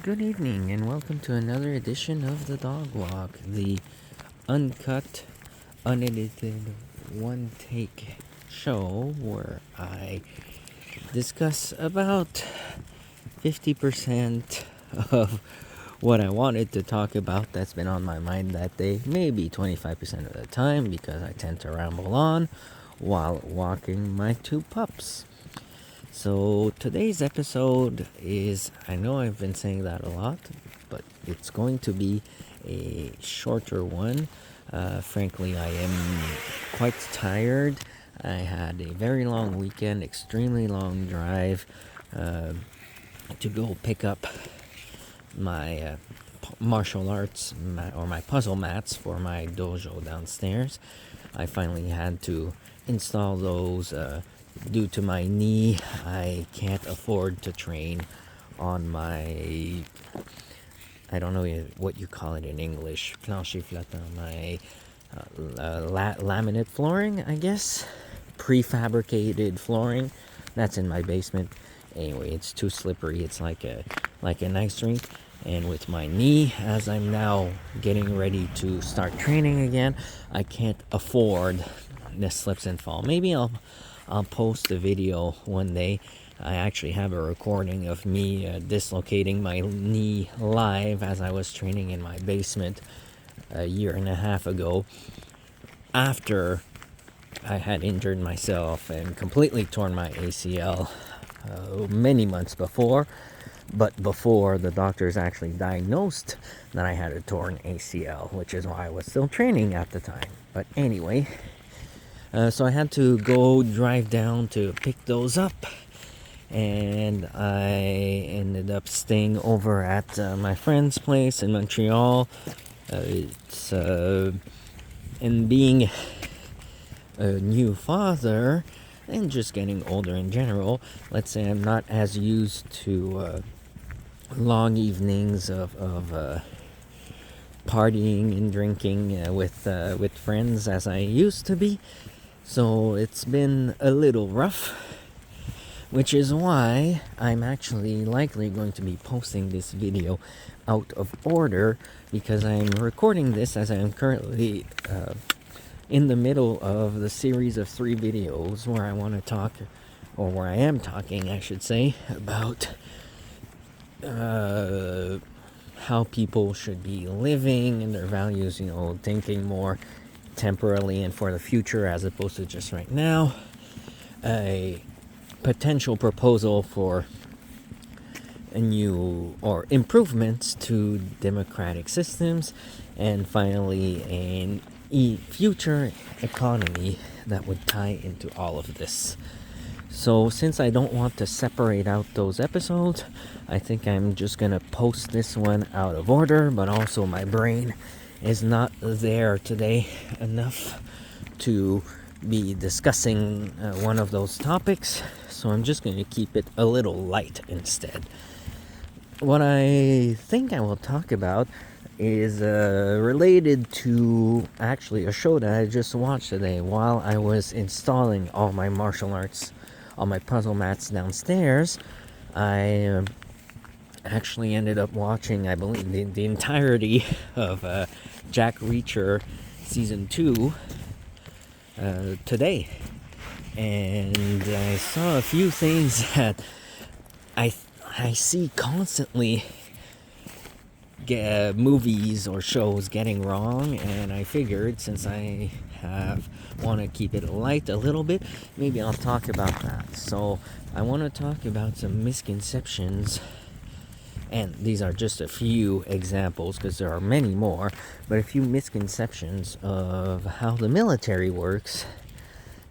Good evening, and welcome to another edition of the Dog Walk, the uncut, unedited, one take show where I discuss about 50% of what I wanted to talk about that's been on my mind that day, maybe 25% of the time because I tend to ramble on while walking my two pups. So today's episode is, I know I've been saying that a lot, but it's going to be a shorter one. Frankly, I am quite tired. I had a very long weekend, extremely long drive to go pick up my martial arts or my puzzle mats for my dojo downstairs. I finally had to install those. Due to my knee, I can't afford to train on my, I don't know what you call it in English, plancher flottant, my laminate flooring, I guess. Prefabricated flooring. That's in my basement. Anyway, it's too slippery. It's like an ice rink. And with my knee, as I'm now getting ready to start training again, I can't afford the slips and fall. Maybe I'll post a video one day. I actually have a recording of me dislocating my knee live as I was training in my basement a year and a half ago, after I had injured myself and completely torn my ACL many months before, but before the doctors actually diagnosed that I had a torn ACL, which is why I was still training at the time. But anyway, so I had to go drive down to pick those up, and I ended up staying over at my friend's place in Montreal. And being a new father and just getting older in general, let's say I'm not as used to long evenings of partying and drinking with friends as I used to be. So it's been a little rough, which is why I'm actually likely going to be posting this video out of order, because I'm recording this as I'm currently in the middle of the series of 3 videos where I want to talk, or where I am talking, I should say, about how people should be living and their values, thinking more temporarily and for the future as opposed to just right now. A potential proposal for a new or improvements to democratic systems, and finally a future economy that would tie into all of this. So since I don't want to separate out those episodes, I think I'm just gonna post this one out of order, but also my brain is not there today enough to be discussing one of those topics, so I'm just going to keep it a little light instead. What I think I will talk about is related to actually a show that I just watched today while I was installing all my martial arts, all my puzzle mats downstairs. I actually ended up watching, I believe, the entirety of Jack Reacher season 2 today, and I saw a few things that I see constantly movies or shows getting wrong, and I figured since I want to keep it light a little bit, maybe I'll talk about that. So I want to talk about some misconceptions, and these are just a few examples because there are many more, but a few misconceptions of how the military works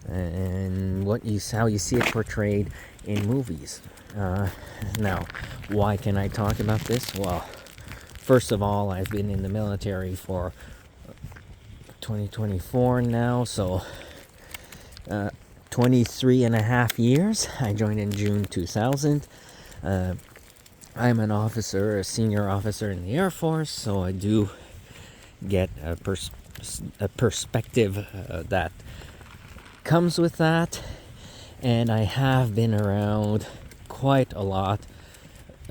and how you see it portrayed in movies. Now, why can I talk about this? Well, first of all, I've been in the military for 2024 now, so 23 and a half years. I joined in June 2000. I'm an officer, a senior officer in the Air Force, so I do get a perspective that comes with that, and I have been around quite a lot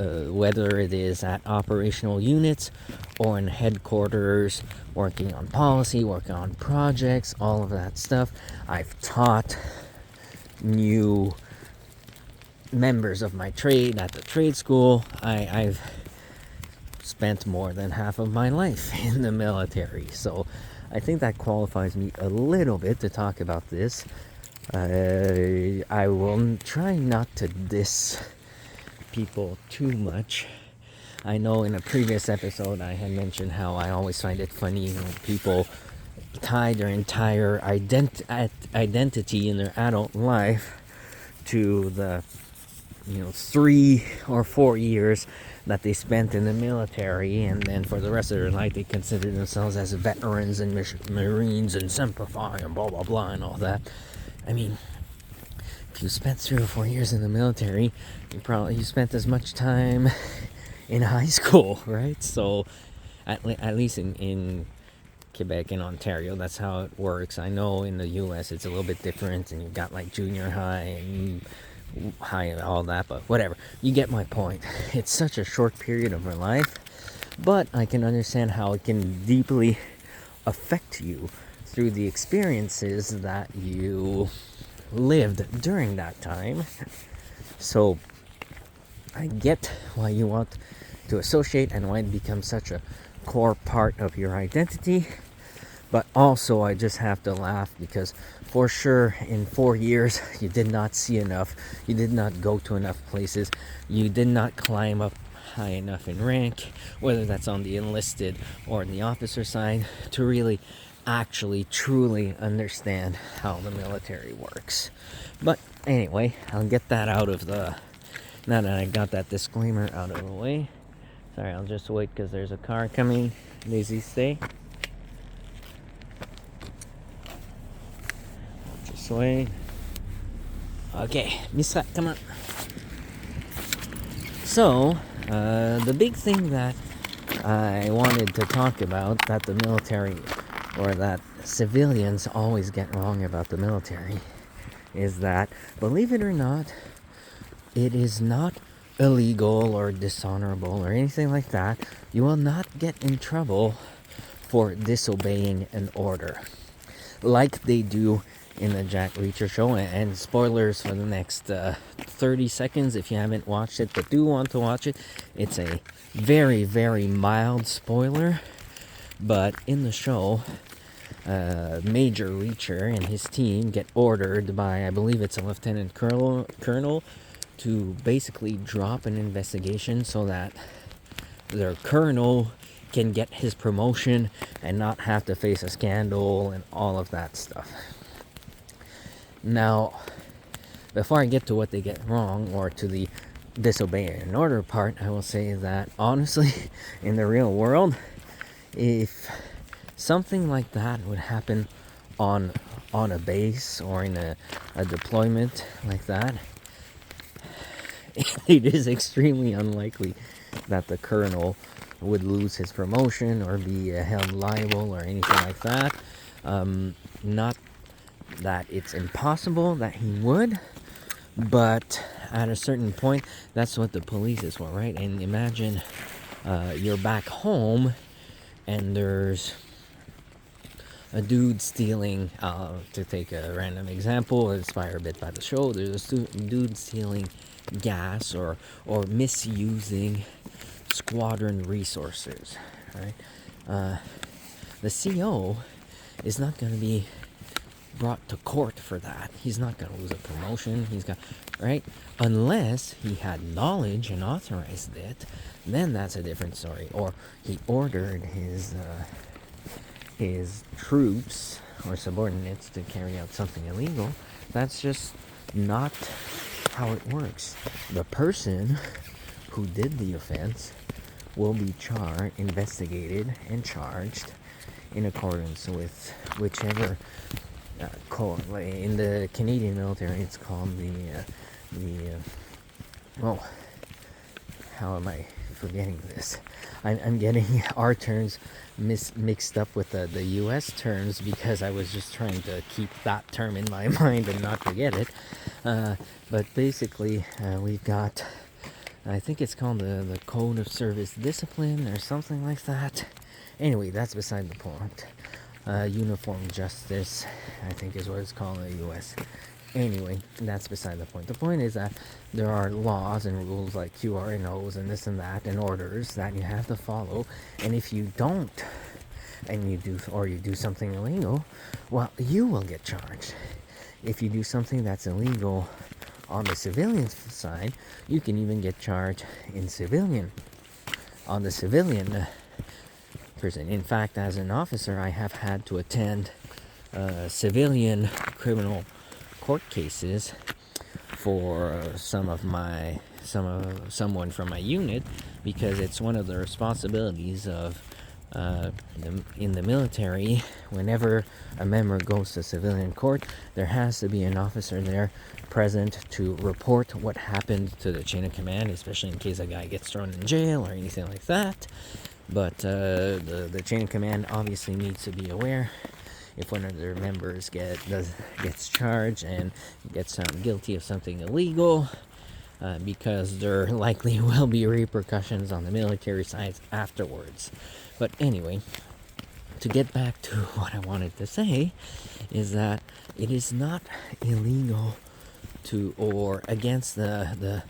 whether it is at operational units or in headquarters, working on policy, working on projects, all of that stuff. I've taught new members of my trade at the trade school. I've spent more than half of my life in the military, so I think that qualifies me a little bit to talk about this. I will try not to diss people too much. I know in a previous episode I had mentioned how I always find it funny when people tie their entire identity in their adult life to the 3 or 4 years that they spent in the military, and then for the rest of their life they consider themselves as veterans and Marines and Semper Fi and blah blah blah and all that. I mean, if you spent 3 or 4 years in the military, you spent as much time in high school, right? So at least in Quebec and Ontario, that's how it works. I know in the US it's a little bit different, and you've got like junior high and high and all that, but whatever, you get my point. It's such a short period of my life, but I can understand how it can deeply affect you through the experiences that you lived during that time. So I get why you want to associate and why it becomes such a core part of your identity. But also, I just have to laugh because for sure in 4 years you did not see enough, you did not go to enough places, you did not climb up high enough in rank, whether that's on the enlisted or in the officer side, to really actually truly understand how the military works. But anyway, I'll get that out of the, now that I got that disclaimer out of the way. Sorry, I'll just wait because there's a car coming. Lazy stay. Just wait. Okay, Misa, come on. So, the big thing that I wanted to talk about that the military, or that civilians always get wrong about the military, is that, believe it or not, it is not illegal or dishonorable or anything like that. You will not get in trouble for disobeying an order, like they do in the Jack Reacher show. And spoilers for the next 30 seconds if you haven't watched it but do want to watch it. It's a very, very mild spoiler, but in the show, Major Reacher and his team get ordered by, I believe it's a lieutenant colonel, to basically drop an investigation so that their colonel can get his promotion and not have to face a scandal and all of that stuff. Now, before I get to what they get wrong, or to the disobeying an order part, I will say that honestly, in the real world, if something like that would happen on a base or in a deployment like that, it is extremely unlikely that the colonel would lose his promotion or be held liable or anything like that. Not that it's impossible that he would, but at a certain point, that's what the police is for, right? And imagine you're back home and there's a dude stealing, to take a random example, inspired a bit by the show, there's a dude stealing gas or misusing squadron resources, right? The CO is not going to be brought to court for that. He's not going to lose a promotion. He's got, right? Unless he had knowledge and authorized it, then that's a different story. Or he ordered his troops or subordinates to carry out something illegal. That's just not how it works. The person who did the offense will be investigated and charged in accordance with whichever in the Canadian military it's called well, how am I forgetting this? I'm getting our terms mixed up with the US terms because I was just trying to keep that term in my mind and not forget it. But basically, we've got I think it's called the Code of Service Discipline or something like that. Anyway, that's beside the point. Uniform justice, I think is what it's called in the US. Anyway, that's beside the point. The point is that there are laws and rules like QRNOs and this and that and orders that you have to follow. And if you don't, and you do something illegal, well, you will get charged. If you do something that's illegal on the civilian side, you can even get charged on the civilian person. In fact, as an officer, I have had to attend civilian criminal court cases for someone from my unit, because it's one of the responsibilities of in the military. Whenever a member goes to civilian court, there has to be an officer there present to report what happened to the chain of command, especially in case a guy gets thrown in jail or anything like that. But the chain of command obviously needs to be aware if one of their members gets charged and gets found guilty of something illegal, because there likely will be repercussions on the military side afterwards. But anyway, to get back to what I wanted to say is that it is not illegal to or against the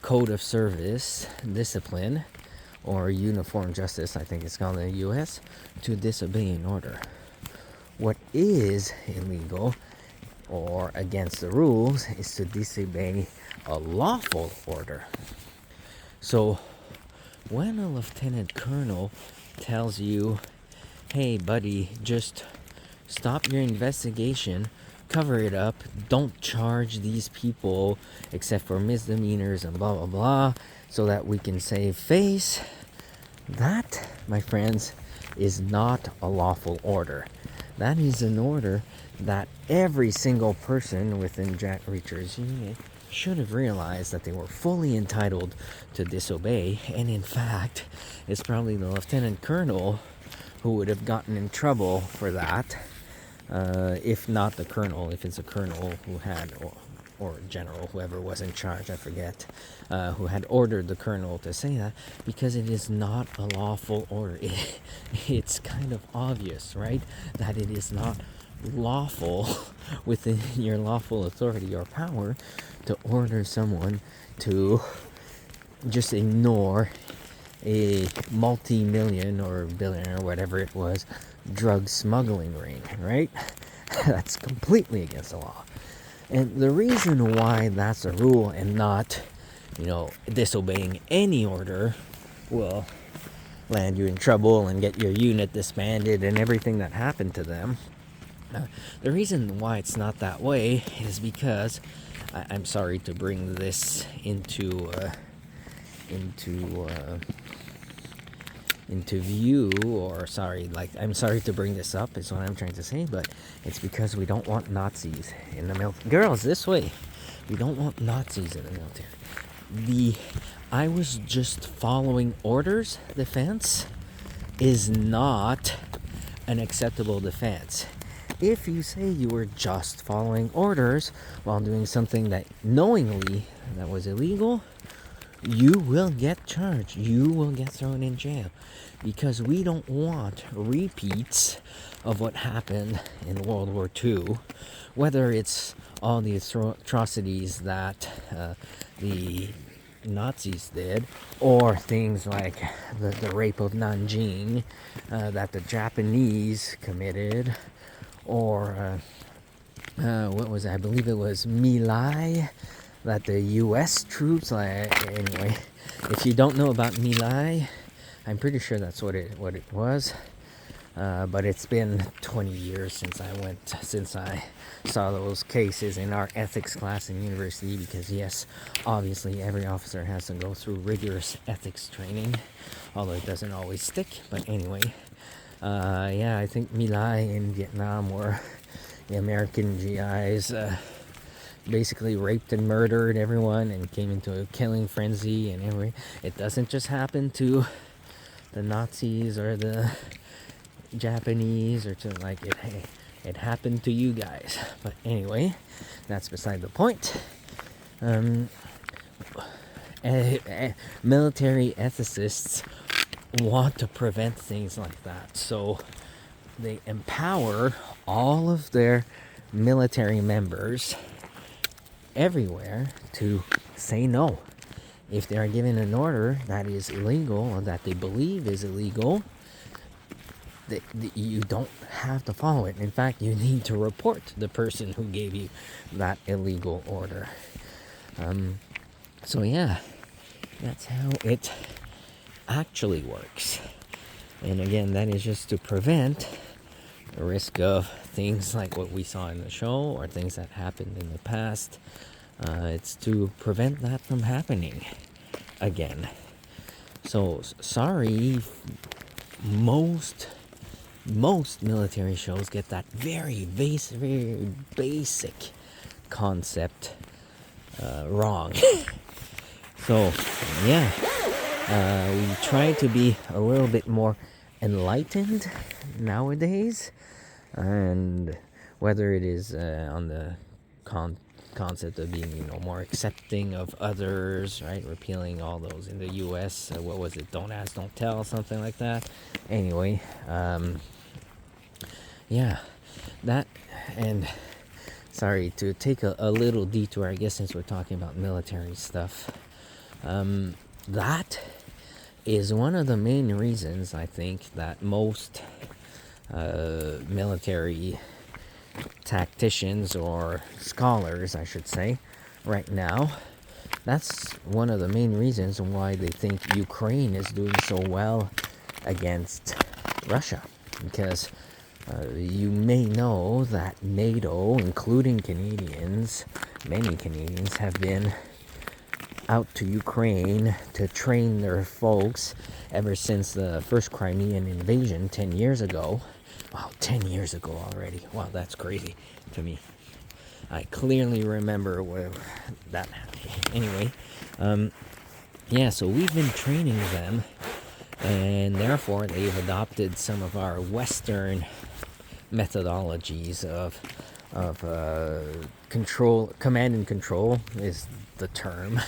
Code of Service Discipline or Uniform Justice, I think it's called in the US, to disobey an order. What is illegal or against the rules is to disobey a lawful order. So when a lieutenant colonel tells you, hey buddy, just stop your investigation, cover it up, don't charge these people except for misdemeanors and blah blah blah, so that we can save face, that, my friends, is not a lawful order. That is an order that every single person within Jack Reacher's unit should have realized that they were fully entitled to disobey. And in fact, it's probably the lieutenant colonel who would have gotten in trouble for that, if not the colonel, if it's a colonel who had, or general, whoever was in charge, I forget, who had ordered the colonel to say that, because it is not a lawful order. It's kind of obvious, right, that it is not lawful within your lawful authority or power to order someone to just ignore a multi-million or billion or whatever it was drug smuggling ring, right? That's completely against the law. And the reason why that's a rule and not, disobeying any order will land you in trouble and get your unit disbanded and everything that happened to them. The reason why it's not that way is because I'm sorry to bring this into view, or I'm sorry to bring this up, is what I'm trying to say, but it's because we don't want Nazis in the military. Girls, this way. We don't want Nazis in the military. I was just following orders defense is not an acceptable defense. If you say you were just following orders while doing something that knowingly that was illegal, you will get charged. You will get thrown in jail, because we don't want repeats of what happened in World War II, whether it's all the atrocities that the Nazis did, or things like the rape of Nanjing that the Japanese committed, or what was it? I believe it was My Lai that the U.S. troops, anyway, if you don't know about My Lai, I'm pretty sure that's what it was. But it's been 20 years since I saw those cases in our ethics class in university, because yes, obviously every officer has to go through rigorous ethics training, although it doesn't always stick. But anyway, I think My Lai in Vietnam, where the American GIs basically raped and murdered everyone and came into a killing frenzy, and anyway, it doesn't just happen to the Nazis or the Japanese, or to it happened to you guys. But anyway, that's beside the point. military ethicists want to prevent things like that. So they empower all of their military members everywhere to say no. If they are given an order that is illegal or that they believe is illegal, you don't have to follow it. In fact, you need to report the person who gave you that illegal order. So yeah, that's how it actually works. And again, that is just to prevent the risk of things like what we saw in the show or things that happened in the past. It's to prevent that from happening again. So sorry, most military shows get that very basic concept wrong. So yeah, we try to be a little bit more enlightened nowadays, and whether it is on the concept of being more accepting of others, right, repealing all those in the US, what was it, don't ask, don't tell, something like that. Anyway, yeah, that. And sorry to take a little detour, I guess, since we're talking about military stuff. That is one of the main reasons I think that most military tacticians, or scholars I should say, right now, that's one of the main reasons why they think Ukraine is doing so well against Russia. Because you may know that NATO, including Canadians, many Canadians have been out to Ukraine to train their folks ever since the first Crimean invasion 10 years ago. Wow, 10 years ago already. Wow, that's crazy to me. I clearly remember where that happened. Anyway, yeah, so we've been training them, and therefore they've adopted some of our Western methodologies of control. Command and control is the term,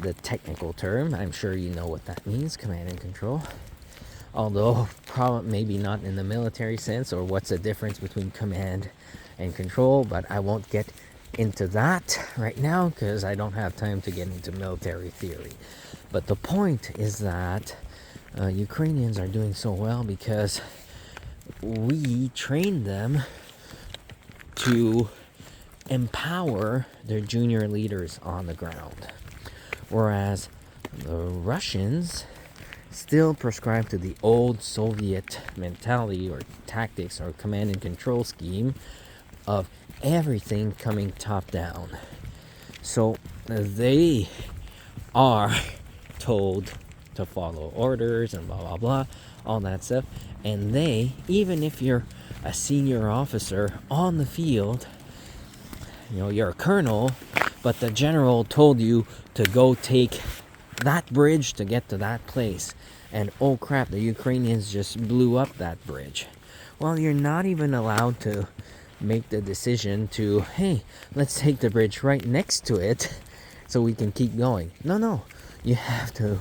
the technical term. I'm sure you know what that means, command and control. Although probably maybe not in the military sense, or what's the difference between command and control, but I won't get into that right now because I don't have time to get into military theory. But the point is that Ukrainians are doing so well because we train them to empower their junior leaders on the ground, whereas the Russians still prescribe to the old Soviet mentality or tactics or command and control scheme of everything coming top down. So they are told to follow orders and blah blah blah, all that stuff. And they, even if you're a senior officer on the field, you're a colonel, but the general told you to go take that bridge to get to that place, and oh crap, the Ukrainians just blew up that bridge. Well, you're not even allowed to make the decision to, hey, let's take the bridge right next to it so we can keep going. No, you have to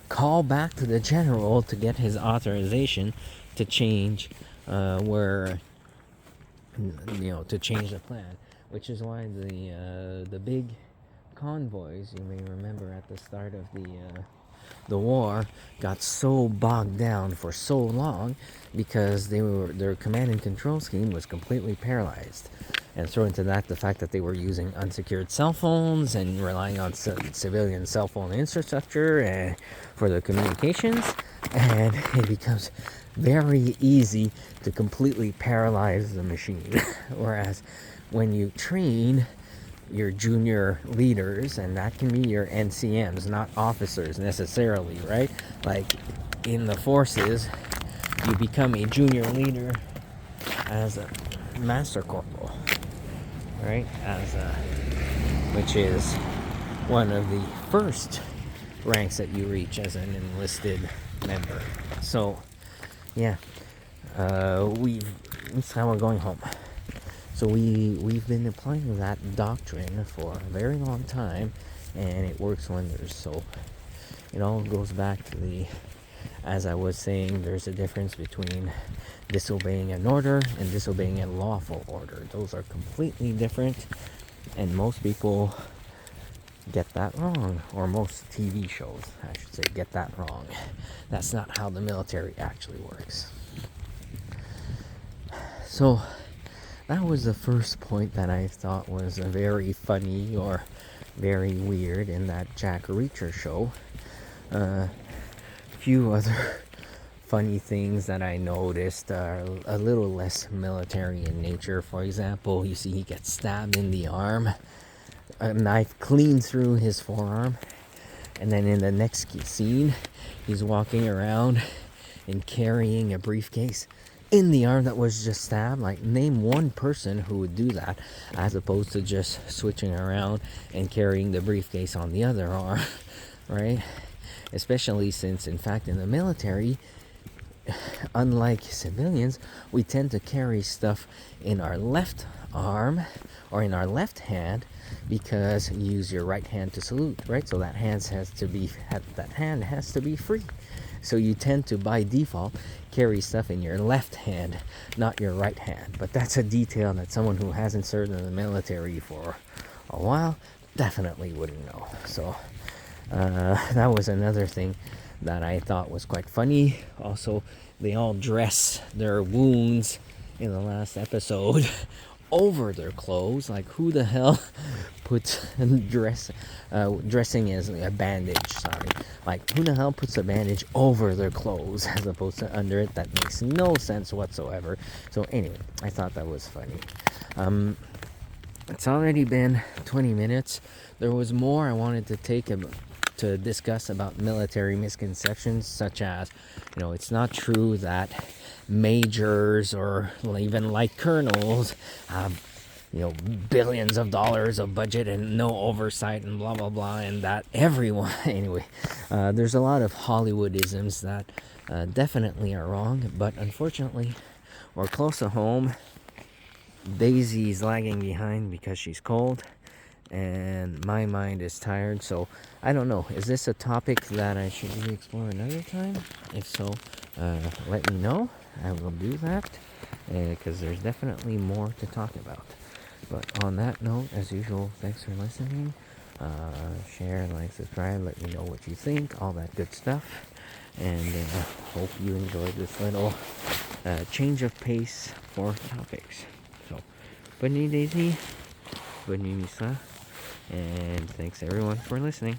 call back to the general to get his authorization to change to change the plan, which is why the big convoys, you may remember at the start of the war, got so bogged down for so long because their command and control scheme was completely paralyzed. And throw into that the fact that they were using unsecured cell phones and relying on civilian cell phone infrastructure for their communications, and it becomes very easy to completely paralyze the machine. Whereas when you train your junior leaders, and that can be your NCMs, not officers necessarily, right? Like in the forces, you become a junior leader as a master corporal, right? Which is one of the first ranks that you reach as an enlisted member. So, yeah, it's how we're going home. So we've been applying that doctrine for a very long time, and it works wonders. So it all goes back to as I was saying, there's a difference between disobeying an order and disobeying a lawful order. Those are completely different, and most people get that wrong, or most TV shows, I should say, get that wrong. That's not how the military actually works. So that was the first point that I thought was a very funny or very weird in that Jack Reacher show. A few other funny things that I noticed are a little less military in nature. For example, you see he gets stabbed in the arm, a knife clean through his forearm, and then in the next scene, he's walking around and carrying a briefcase in the arm that was just stabbed. Like, name one person who would do that, as opposed to just switching around and carrying the briefcase on the other arm, right? Especially since, in fact, in the military, unlike civilians, we tend to carry stuff in our left arm or in our left hand, because you use your right hand to salute, right? So that hand has to be free. So you tend to, by default, carry stuff in your left hand, not your right hand. But that's a detail that someone who hasn't served in the military for a while definitely wouldn't know. So that was another thing that I thought was quite funny. Also, they all dress their wounds in the last episode over their clothes. Like, who the hell puts dressing as a bandage? Sorry, like, who the hell puts a bandage over their clothes as opposed to under it? That makes no sense whatsoever. So anyway, I thought that was funny. It's already been 20 minutes. There was more I wanted to discuss about military misconceptions, such as, it's not true that majors or even like colonels have, billions of dollars of budget and no oversight and blah blah blah, and that everyone anyway, there's a lot of Hollywoodisms that definitely are wrong, but unfortunately, we're close to home. Daisy's lagging behind because she's cold, and my mind is tired. So I don't know, is this a topic that I should explore another time? If so, let me know. I will do that, because there's definitely more to talk about. But on that note, as usual, thanks for listening. Share, like, subscribe, let me know what you think, all that good stuff. And hope you enjoyed this little change of pace for topics. So, bonne nuit, Daisy. Bonne nuit, Misa. And thanks everyone for listening.